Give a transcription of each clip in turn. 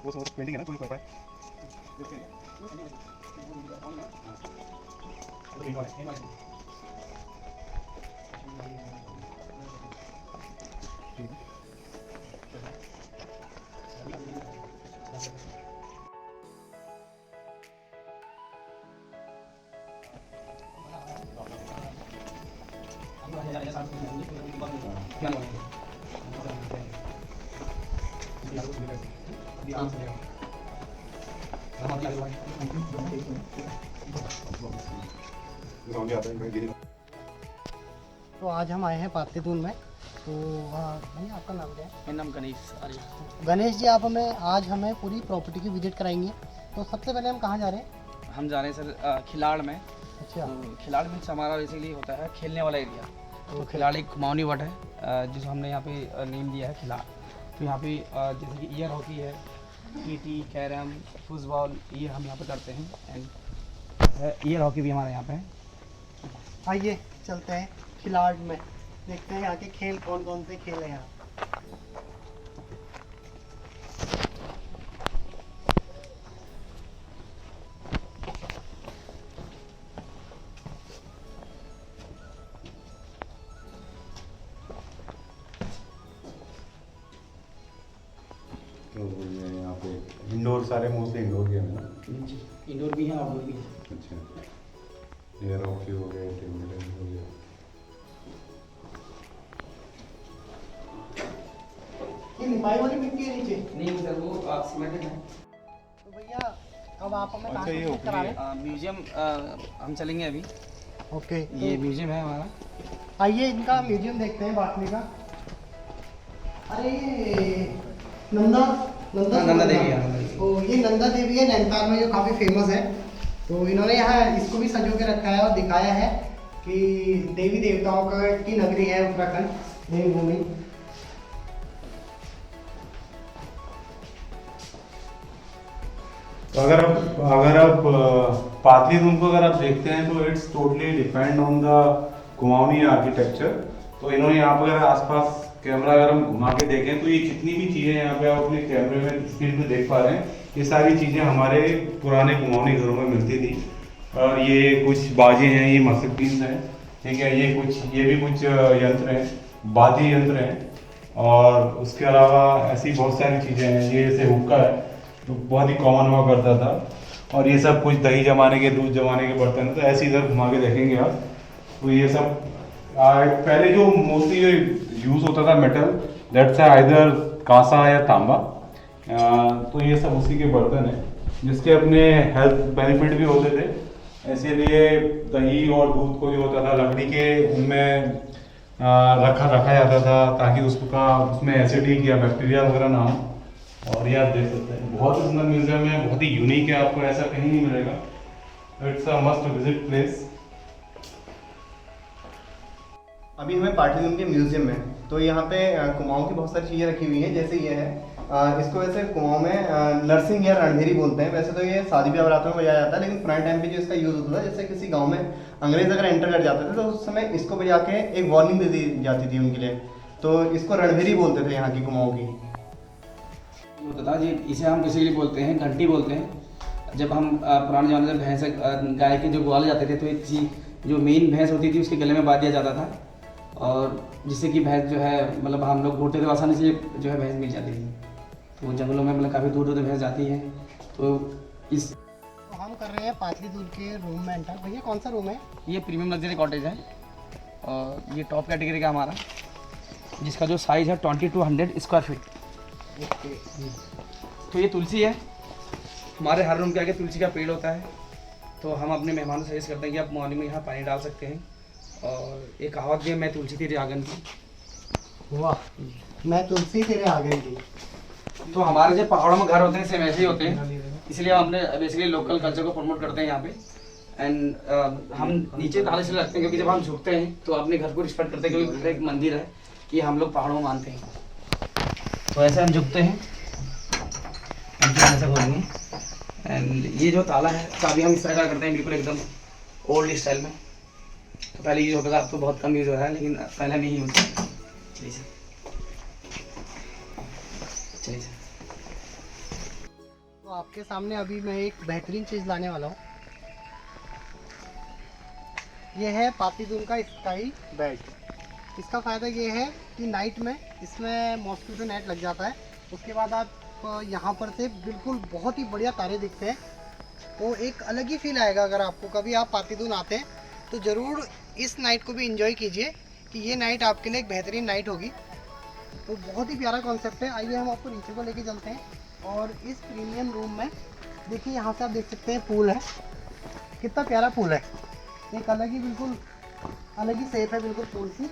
वो सब पेंटिंग है ना, कोई कर पाए। तो आज हम आए हैं पाटलिपुत्र में। तो भैया आपका नाम क्या है? मेरा नाम गणेश आर्य। गणेश जी, आप आज हमें पूरी प्रॉपर्टी की विजिट कराएंगे। तो सबसे पहले हम कहाँ जा रहे हैं? हम जा रहे हैं सर खिलाड़ में। अच्छा। तो खिलाड़ मीन्स हमारा बेसिकली होता है खेलने वाला एरिया। तो Okay. खिलाड़ एक घुमावनी वर्ड है जिसको हमने यहाँ पे नेम दिया है खिलाड़। तो यहाँ पे जैसे कि ईयर हॉकी है, टीटी, कैरम, फुटबॉल, ये हम यहाँ पे करते हैं। एंड ईयर हॉकी भी हमारे यहाँ पे है। आइए चलते हैं खिलाड़ में, देखते हैं यहाँ के खेल कौन कौन से खेल हैं यहाँ। तो ये यहाँ पे इंडोर, सारे मोस्टली इंडोर गेम है ना? इंडोर भी है, आउटडोर भी है। अच्छा, एयर हॉकी हो गया, टेबल टेनिस हो गया। ये लिपाई वाली मिट्टी है नीचे? नहीं सर, वो सीमेंटेड है। तो भैया अब आप हमें अच्छा, कहाँ ये से करा रहे हैं? म्यूजियम हम चलेंगे अभी। ओके, ये म्यूजियम है हमारा। आइए इनका म्यूजियम देखते हैं बाटली का। अरे ये नंदा नंदा देवी है, नंदा देवी। तो ये नंदा देवी है नैनीताल में, जो काफ़ी फेमस है। तो इन्होंने यहाँ इसको भी संजो के रखा है और दिखाया है कि देवी देवताओं की नगरी है उत्तराखंड, देवभूमि। तो अगर आप पाटलिपुत्र को अगर आप देखते हैं तो it's totally depend on the Kumaoni architecture. तो इन्होंने यहाँ पर अगर आसपास कैमरा अगर हम घुमा के देखें तो ये जितनी भी चीज़ें यहाँ पे आप अपने कैमरे में स्क्रीन पे देख पा रहे हैं, ये सारी चीज़ें हमारे पुराने कुमाऊनी घरों में मिलती थी। और ये कुछ बाजे हैं, ये मसकीन हैं, ठीक है, ये भी कुछ यंत्र हैं, वाद्य यंत्र हैं। और उसके अलावा ऐसी बहुत सारी चीज़ें हैं, ये जैसे हुक्का है तो बहुत ही कॉमन हुआ करता था। और ये सब कुछ दही जमाने के, दूध जमाने के बर्तन है। तो ऐसे इधर घुमा के देखेंगे आप तो ये सब पहले जो मोस्टली यूज़ होता था मेटल, दैट्स आइदर कांसा या तांबा। तो ये सब उसी के बर्तन हैं जिसके अपने हेल्थ बेनिफिट भी होते थे। इसीलिए दही और दूध को जो होता था लकड़ी के उनमें रखा जाता था ताकि उसमें एसिडिक या बैक्टीरिया वगैरह ना हो। और ये आप देख सकते हैं बहुत ही सुंदर म्यूजियम है, बहुत ही यूनिक है, आपको ऐसा कहीं नहीं मिलेगा। It's a must visit place. अभी हमें पाटलिपुत्र के म्यूजियम में, तो यहाँ पे कुमाऊं की बहुत सारी चीज़ें रखी हुई हैं। जैसे ये है, इसको वैसे कुमाऊं में नरसिंह या रणधीरी बोलते हैं। वैसे तो ये शादी ब्याह बरातों में बजाया जाता है, लेकिन पुराने टाइम पे जो इसका यूज़ होता था, जैसे किसी गांव में अंग्रेज अगर एंटर कर जाते थे तो उस समय इसको बजा के एक वार्निंग दे दी जाती थी उनके लिए। तो इसको रणधीरी बोलते थे यहाँ की कुमाऊं की। होता था जी, इसे हम बेसिकली बोलते हैं घंटी बोलते हैं। जब हम पुराने ज़माने में भैंस गाय के जो ग्वाल जाते थे तो किसी जो मेन भैंस होती थी उसके गले में बांध दिया जाता था, और जिससे कि भैंस जो है मतलब हम लोग ढूंढते थे आसानी से जो है भैंस मिल जाती थी। तो जंगलों में मतलब काफ़ी दूर दूर भैंस जाती है। तो हम कर रहे हैं पाटलिपुत्र के रूम में एंटर। भैया कौन सा रूम है? ये प्रीमियम लग्जरी कॉटेज है और ये टॉप कैटेगरी का हमारा, जिसका जो साइज़ है 2200 स्क्वायर फीट। ओके। तो ये तुलसी है, हमारे हर रूम के आगे तुलसी का पेड़ होता है। तो हम अपने मेहमानों से सजेस्ट करते हैं कि आप मॉर्निंग में यहाँ पानी डाल सकते हैं। और एक कहावत भी है, मैं तुलसी तेरे आंगन की। वाह, मैं तुलसी तेरे आगे की। तो हमारे जो पहाड़ों में घर होते हैं सेम ऐसे ही होते हैं, इसलिए हम अपने बेसिकली लोकल कल्चर को प्रमोट करते हैं यहाँ पे। एंड हम नीचे ताले से रखते हैं क्योंकि जब हम झुकते हैं तो अपने घर को रिस्पेक्ट करते हैं, क्योंकि घर एक मंदिर है कि हम लोग पहाड़ों में मानते हैं। तो ऐसे हम झुकते हैं, ऐसा करेंगे। एंड ये जो ताला है चाबी हम इस तरह का करते हैं, बिल्कुल एकदम ओल्ड स्टाइल में। तो पहले यूज़ होता था, अब तो बहुत कम यूज़ हो रहा है, लेकिन पहले भी यूज़ करते हैं। चलिए सर, चलिए सर। आपके सामने अभी मैं एक बेहतरीन चीज़ लाने वाला हूँ। ये है पातीदून का स्काई बेड। इसका फ़ायदा ये है कि नाइट में इसमें मॉस्किटो नेट लग जाता है। उसके बाद आप यहाँ पर से बिल्कुल बहुत ही बढ़िया तारे दिखते हैं। तो एक अलग ही फील आएगा। अगर आपको कभी आप पातीदून आते हैं तो ज़रूर इस नाइट को भी एंजॉय कीजिए कि ये नाइट आपके लिए एक बेहतरीन नाइट होगी। तो बहुत ही प्यारा कॉन्सेप्ट है। आइए हम आपको नीचे को लेके चलते हैं। और इस प्रीमियम रूम में देखिए, यहाँ से आप देख सकते हैं पूल है। कितना प्यारा पूल है। एक अलग ही बिल्कुल अलग ही शेप है बिल्कुल पूल की।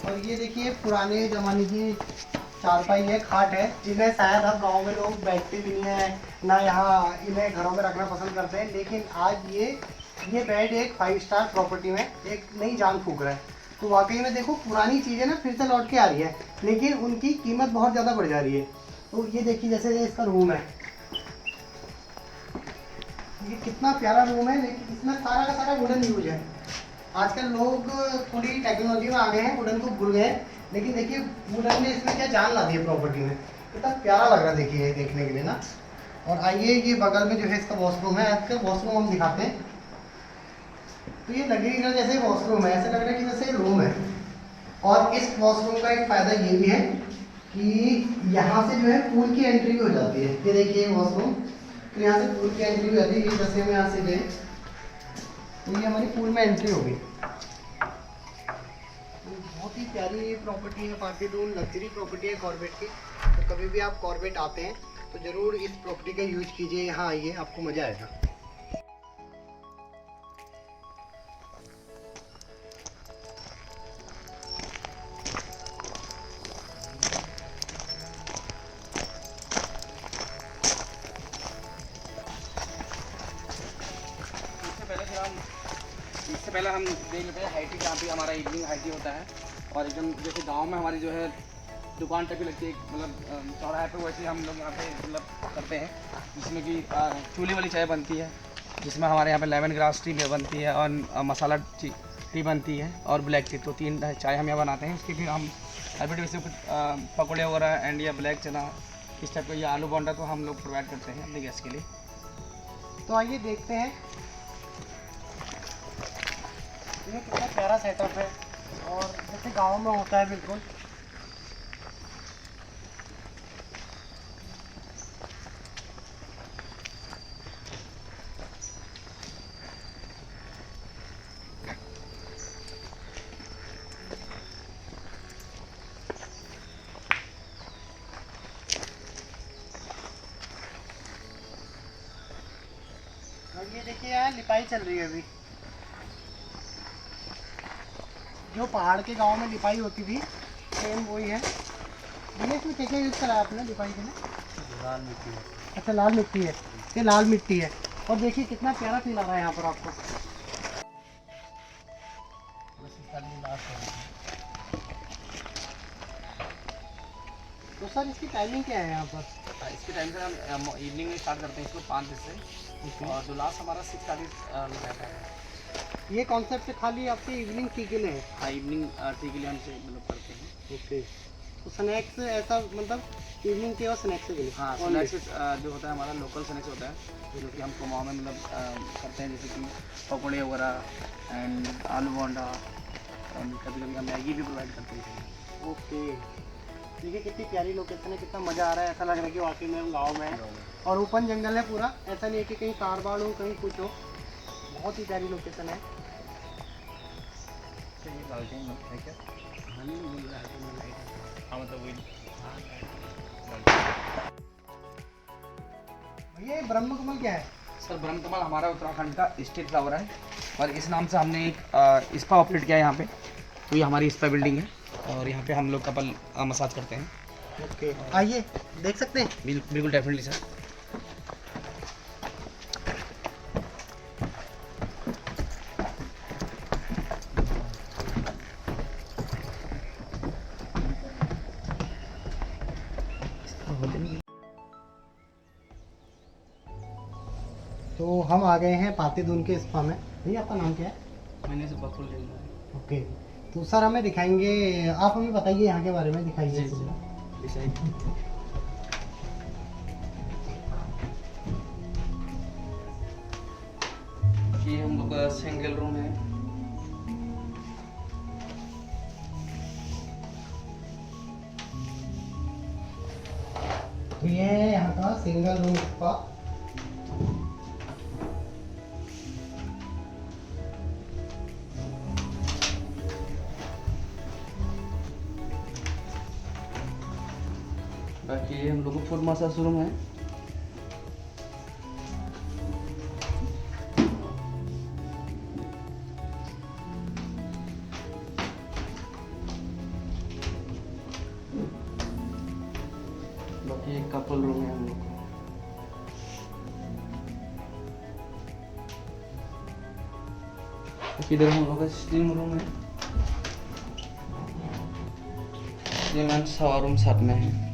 और ये देखिए पुराने ज़माने की चारपाई है, खाट है, जिन्हें शायद अब गांव में लोग बैठते भी नहीं है ना, यहाँ इन्हें घरों में रखना पसंद करते हैं। लेकिन आज ये बेड एक 5 स्टार प्रॉपर्टी में एक नई जान फूंक रहा है। तो वाकई में देखो, पुरानी चीज़ें ना फिर से लौट के आ रही है, लेकिन उनकी कीमत बहुत ज़्यादा बढ़ जा रही है। तो ये देखिए, जैसे ये इसका रूम है, ये कितना प्यारा रूम है। लेकिन इसमें सारा का सारा वुडन यूज है। आजकल लोग पूरी टेक्नोलॉजी में आ गए हैं, वुडन को भूल गए हैं। लेकिन देखिए वुडन ने इसमें क्या जान ला दी है प्रॉपर्टी में। कितना प्यारा लग रहा है देखिए ये देखने के लिए ना। और आइए, ये बगल में जो है इसका वॉशरूम है। आजकल वॉशरूम हम दिखाते हैं। तो ये लग रही है जैसे वॉशरूम है, ऐसे लग रहा है कि जैसे रूम है। और इस वॉशरूम का एक फ़ायदा ये भी है कि यहाँ से जो है पूल की एंट्री भी हो जाती है। ये देखिए वॉशरूम, तो यहाँ से पूल की एंट्री भी हो जाती है। जैसे हम यहाँ से गए तो ये हमारी पूल में एंट्री होगी। बहुत ही प्यारी प्रॉपर्टी है पातीदून, लग्जरी प्रॉपर्टी है कॉर्बेट की। तो कभी भी आप कॉर्बेट आते हैं तो ज़रूर इस प्रॉपर्टी का यूज कीजिए। यहाँ आइए, आपको मज़ा आएगा। इससे पहले हम देख लेते हैं हाइटी, जहाँ पे हमारा इवनिंग हाइटी होता है। और एकदम जैसे गांव में हमारी जो है दुकान टाइप की लगती है, मतलब चौराहे पे, वैसे हम लोग यहाँ पे मतलब करते हैं। जिसमें कि चूल्हे वाली चाय बनती है, जिसमें हमारे यहाँ पे लेमन ग्रास टी बनती है और मसाला टी बनती है और ब्लैक टी। तो 3 चाय हम यहाँ बनाते हैं। उसके फिर हम हैबिट वैसे कुछ पकौड़े वगैरह एंड या ब्लैक चना इस टाइप का, या आलू बोंडा तो हम लोग प्रोवाइड करते हैं अपने गेस्ट के लिए। तो आइए देखते हैं ये कितना प्यारा सेटअप है और जैसे गाँव में होता है बिल्कुल। और ये देखिए, यहाँ लिपाई चल रही है अभी। जो पहाड़ के गांव में लिपाई होती थी, सेम वही है। ये इसमें क्या क्या यूज़ करा है आपने लिपाई के लिए? लाल मिट्टी है। अच्छा, लाल मिट्टी है। ये लाल मिट्टी है। और देखिए कितना प्यारा फील आ रहा है यहाँ पर आपको। तो सर, इसकी टाइमिंग क्या है यहाँ पर? इसके टाइम से हम इवनिंग में स्टार्ट करते हैं इसको 5 बजे से, और जो लास्ट हमारा 6:30 रहता है। ये कॉन्सेप्ट खाली आपके इवनिंग टी के लिए है? हाँ, इवनिंग टी के लिए हम मतलब करते हैं। ओके। तो स्नैक्स ऐसा मतलब इवनिंग टी और स्नैक्स के लिए? हाँ, स्नैक्स जो होता है हमारा लोकल स्नैक्स होता है, जो कि हम कुमाऊँ में मतलब करते हैं, जैसे कि पकौड़े वगैरह एंड आलू बोंडा एंड कभी कभी हम मैगी भी प्रोवाइड करते हैं। ओके। देखिए कितनी प्यारी लोकेशन है, कितना मज़ा आ रहा है। ऐसा लग रहा है कि वाकई में हम गाँव में हैं। और ओपन जंगल है पूरा, ऐसा नहीं है कि कहीं तार बाड़ हो, कहीं कुछ हो। बहुत ही प्यारी लोकेशन है। भैया, ब्रह्म कमल क्या है? सर, ब्रह्म कमल हमारा उत्तराखंड का स्टेट फ्लावर है और इस नाम से हमने एक स्पा ऑपरेट किया है यहाँ पे। तो ये हमारी स्पा बिल्डिंग है और यहाँ पे हम लोग कपल मसाज करते हैं। ओके, आइए देख सकते हैं। बिल्कुल डेफिनेटली सर। तो हम आ गए हैं पातीदून के स्पा में। भैया, आपका नाम क्या है? मैंने से बकुल लेना है। ओके। तो सर, हमें दिखाएंगे, आप हमें बताइए यहाँ के बारे में, दिखाइए। जी। ये हम लोग का सिंगल रूम है। तो ये है यहाँ का सिंगल रूम का। बाकी ये हम लोग को फुट मसाज रूम है। बाकी एक कपल रूम है हम लोग को। बाकी इधर हम लोग का स्टीम रूम है। ये मैम शावर रूम साथ में है।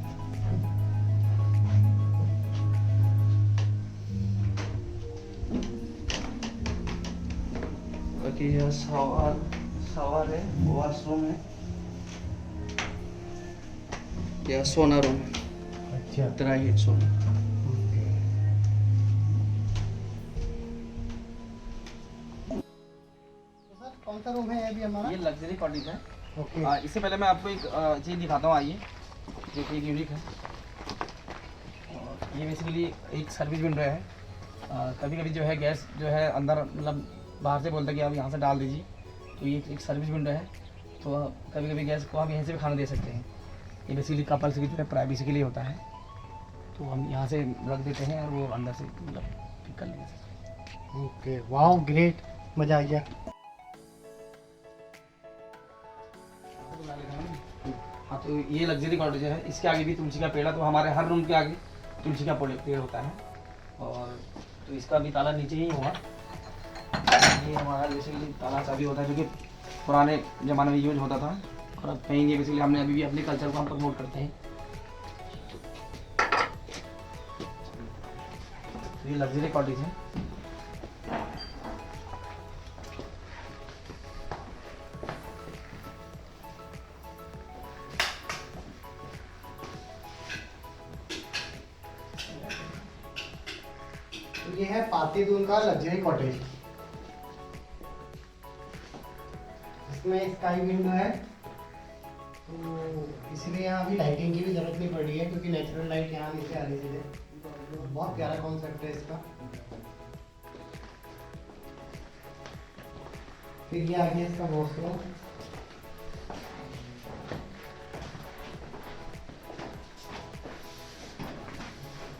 बाकी यह शावर है, वॉशरूम है। यह सोना रूम है, अच्छा। ड्राई हीट सोना। सर कौन सा रूम है अभी हमारा? ये लग्जरी कॉटेज है। ओके। इससे पहले मैं आपको एक चीज़ दिखाता हूँ, आइए, जो कि एक यूनिक है। और ये बेसिकली एक सर्विस विंडो है। कभी कभी जो है गैस जो है अंदर मतलब बाहर से बोलता है कि आप यहाँ से डाल दीजिए, तो ये एक सर्विस विंडो है। तो कभी कभी गैस को हम यहीं से भी खाना दे सकते हैं। ये बेसिकली कपल्स की जो है प्राइवेसी के लिए होता है, तो हम यहाँ से रख देते हैं और वो अंदर से मतलब पिक कर लेंगे। ओके, वाओ ग्रेट, मज़ा आ गया। हाँ, तो ये लग्जरी कॉटेज है। इसके आगे भी तुलसी का पेड़ है, तो हमारे हर रूम के आगे तुलसी का पेड़ होता है। और तो इसका भी ताला नीचे ही होगा। ये हमारा बेसिकली ताला चाबी होता है, जो कि पुराने ज़माने में यूज होता था। और अब कहीं ये बेसिकली हमने अभी भी अपने कल्चर को हम प्रमोट करते हैं। तो ये लग्जरी कॉटेज है। तो ये है पातीदून का लग्जरी कॉटेज। इसमें स्काई विंडो है, तो इसलिए यहाँ भी लाइटिंग की भी जरूरत नहीं पड़ रही है, क्योंकि नेचुरल लाइट यहाँ नीचे आ रही है। बहुत प्यारा कॉन्सेप्ट है इसका। फिर ये आ गया इसका वॉशरूम।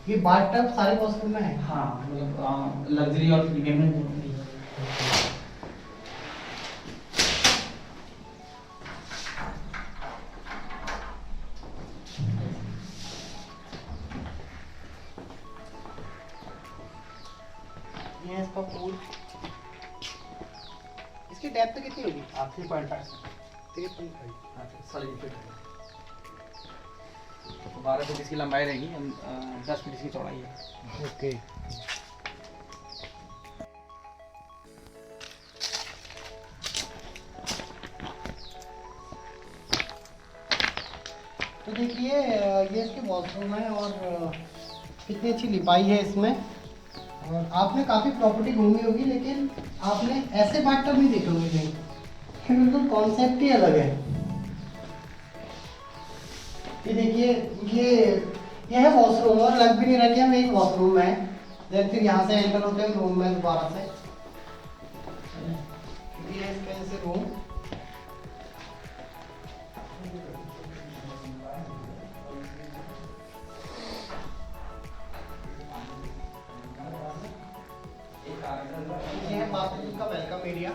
ये बाथटब सारे वॉशरूम में है। हाँ, मतलब लग्जरी और प्रीमियम में। ये है इसका पूल। इसकी डेप्थ कितनी होगी? 3.5 3.5। तो 12 फीट इसकी लंबाई रहेगी, 10 फीट इसकी चौड़ाई है। ओके। तो देखिए ये इसके वॉशरूम है, और कितनी अच्छी लिपाई है इसमें। और आपने काफ़ी प्रॉपर्टी घूमी होगी, लेकिन आपने ऐसे बाथटब नहीं देखे होंगे कहीं। ये बिल्कुल कॉन्सेप्ट ही अलग है। ये देखिए, ये है वॉशरूम, और लग भी नहीं रहा कि हम एक वॉशरूम में है। देन फिर यहाँ से एंटर होते हैं रूम में दोबारा से। ये है इसका ऐसे रूम। ये है बाथरूम का वेलकम एरिया।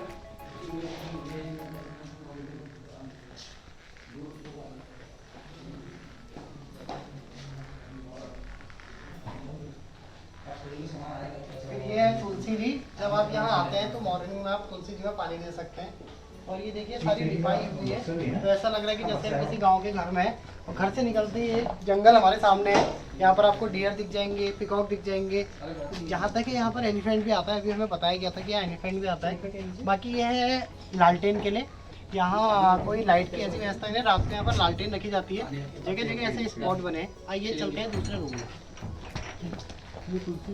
फिर ये है तुलसी जी। जब आप यहाँ आते हैं तो मॉर्निंग में आप तुलसी जी में पानी दे सकते हैं। और ये देखिए सारी लिपाई हुई है, तो ऐसा लग रहा है कि जैसे हम किसी गांव के घर में है। और घर से निकलते ही एक जंगल हमारे सामने है। यहाँ पर आपको डियर दिख जाएंगे, पिकॉक दिख जाएंगे। यहाँ तक कि यहाँ पर एलिफेंट भी आता है। अभी हमें बताया गया था कि यहाँ एलिफेंट भी आता है। बाकी ये है लालटेन के लिए। यहाँ कोई लाइट की ऐसी व्यवस्था नहीं है, रात को यहाँ पर लालटेन रखी जाती है, जगह जगह ऐसे स्पॉट बने हैं। आइए चलते हैं दूसरे रूम में। ये कुर्सी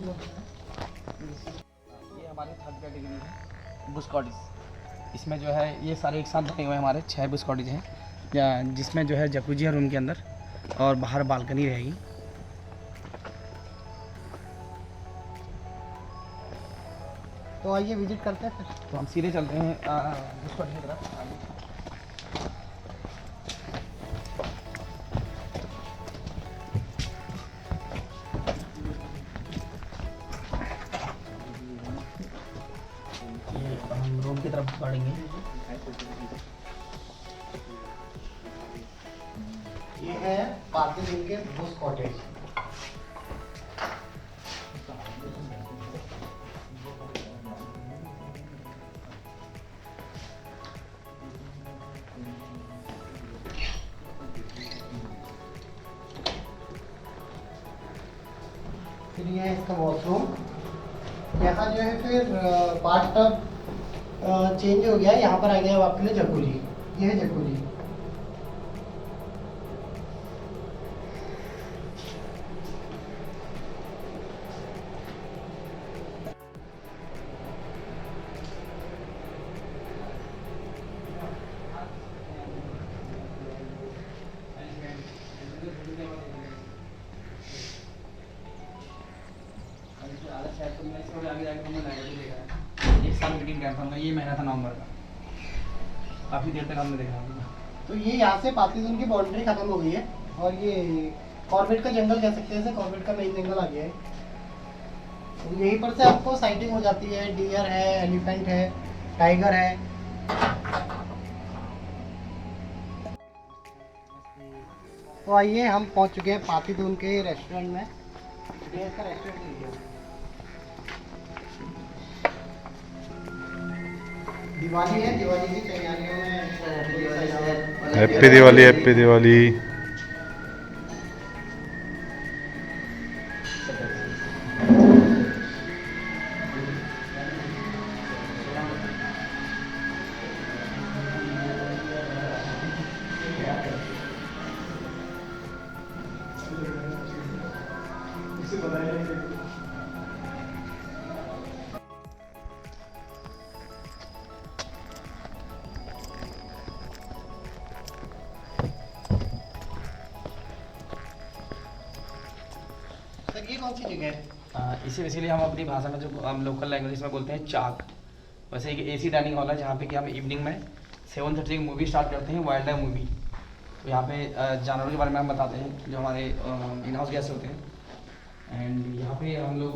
ये हमारे थर्ड कैटेगरी है बुश कॉटेज। इसमें जो है ये सारे एक साथ बने हुए हैं, हमारे 6 बुश कॉटेज हैं, जिसमें जो है जकूजी है रूम के अंदर और बाहर बालकनी रहेगी। तो आइए विजिट करते हैं फिर। तो हम सीधे चलते हैं बुश कॉटेज की तरफ। हम रूम की तरफ बढ़ेंगे। ये है पार्टी रूम के बुश कॉटेज। फिर ये है इसका वॉशरूम। यहाँ जो है फिर बाथ टब चेंज हो गया है, यहाँ पर आ गया है आपके लिए जकूजी। ये है जकूजी। एक साल मीटिंग कैंप हमने ये महीना था नवंबर का, काफ़ी देर तक हमने देखा। तो ये यहाँ से पार्टी जोन की बाउंड्री खत्म हो गई है और ये कॉर्बेट का जंगल कह सकते हैं, इसे कॉर्बेट का मेन जंगल आ गया है। तो यहीं पर से आपको साइटिंग हो जाती है, डियर है, एलिफेंट है, टाइगर है। तो आइए हम पहुंच चुके हैं पातीदून के रेस्टोरेंट में। डियर का रेस्टोरेंट लीजिए। दिवाली है, दिवाली की तैयारियों में happy Diwali, happy Diwali. Sir ये कौन सी जगह है? इसीलिए हम अपनी भाषा में जो हम लोकल लैंग्वेज में बोलते हैं चाक। वैसे एक एसी डाइनिंग हॉल है जहाँ पे कि हम इवनिंग में 7:30 की मूवी स्टार्ट करते हैं, वाइल्ड लाइफ मूवी। तो यहाँ पे जानवरों के बारे में हम बताते हैं जो हमारे इन हाउस गेस्ट होते हैं। एंड यहाँ पे हम लोग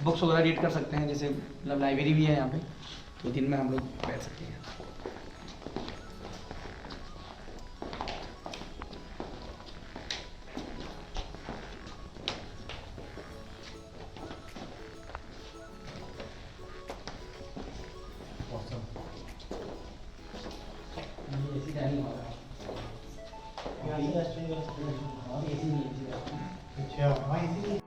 बुक्स वगैरह रीड कर सकते हैं, जैसे मतलब लाइब्रेरी भी है यहाँ पे, तो दिन में हम लोग बैठ सकते हैं। एसी डाइनिंग हॉल है। यहाँ से रेस्टोरेंट और एसी नहीं है। अच्छा, हाँ इसीलिए